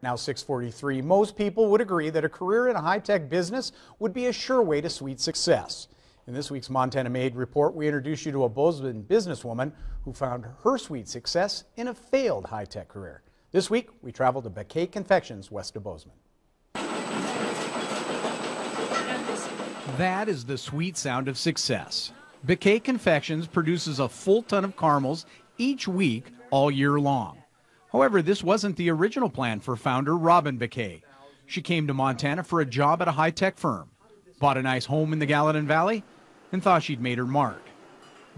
Now 6:43, most people would agree that a career in a high-tech business would be a sure way to sweet success. In this week's Montana Made report, we introduce you to a Bozeman businesswoman who found her sweet success in a failed high-tech career. This week, we traveled to Bequet Confections west of Bozeman. That is the sweet sound of success. Bequet Confections produces a full ton of caramels each week all year long. However, this wasn't the original plan for founder Robin Bequet. She came to Montana for a job at a high-tech firm, bought a nice home in the Gallatin Valley, and thought she'd made her mark.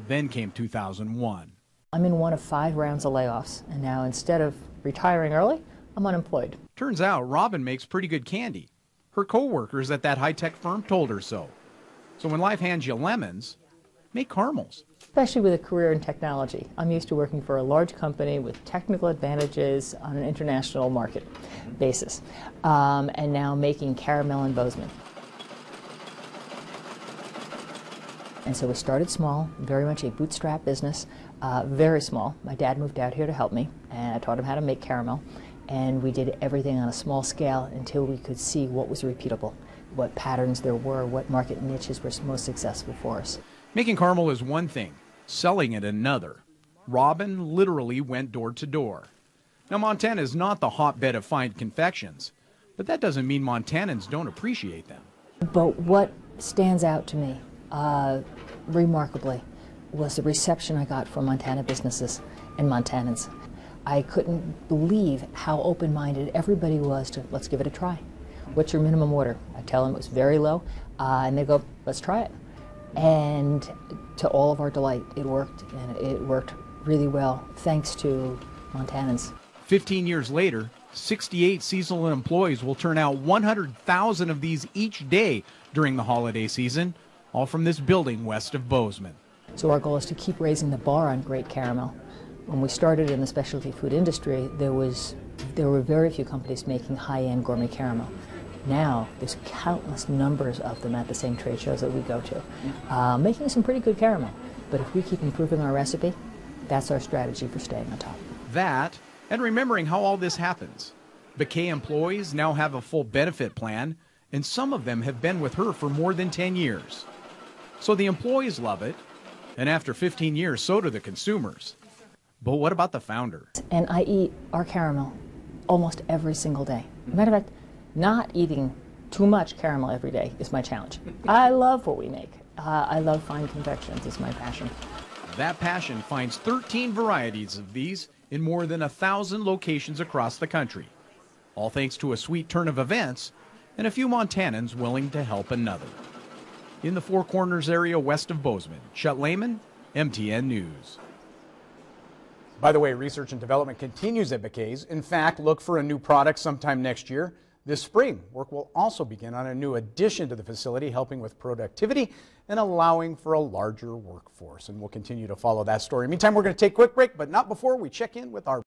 Then came 2001. I'm in one of 5 rounds of layoffs, and now instead of retiring early, I'm unemployed. Turns out Robin makes pretty good candy. Her co-workers at that high-tech firm told her so. So when life hands you lemons, make caramels. Especially with a career in technology. I'm used to working for a large company with technical advantages on an international market basis, and now making caramel in Bozeman. And so we started small, very much a bootstrap business, very small. My dad moved out here to help me, and I taught him how to make caramel. And we did everything on a small scale until we could see what was repeatable, what patterns there were, what market niches were most successful for us. Making caramel is one thing, selling it another. Robin literally went door to door. Now, Montana is not the hotbed of fine confections, but that doesn't mean Montanans don't appreciate them. But what stands out to me remarkably was the reception I got from Montana businesses and Montanans. I couldn't believe how open-minded everybody was to, let's give it a try. What's your minimum order? I tell them it was very low, and they go, let's try it. And to all of our delight, it worked, and it worked really well, thanks to Montanans. 15 years later, 68 seasonal employees will turn out 100,000 of these each day during the holiday season, all from this building west of Bozeman. So our goal is to keep raising the bar on great caramel. When we started in the specialty food industry, there were very few companies making high-end gourmet caramel. Now, there's countless numbers of them at the same trade shows that we go to, making some pretty good caramel. But if we keep improving our recipe, that's our strategy for staying on top. That, and remembering how all this happens. Bequet employees now have a full benefit plan, and some of them have been with her for more than 10 years. So the employees love it, and after 15 years, so do the consumers. But what about the founder? And I eat our caramel almost every single day. Matter of fact, not eating too much caramel every day is my challenge. I love what we make. I love fine confections. It's my passion. That passion finds 13 varieties of these in more than 1,000 locations across the country. All thanks to a sweet turn of events and a few Montanans willing to help another. In the Four Corners area west of Bozeman, Chet Lehman, MTN News. By the way, research and development continues at Bequet's. In fact, look for a new product sometime next year. This spring, work will also begin on a new addition to the facility, helping with productivity and allowing for a larger workforce. And we'll continue to follow that story. Meantime, we're going to take a quick break, but not before we check in with our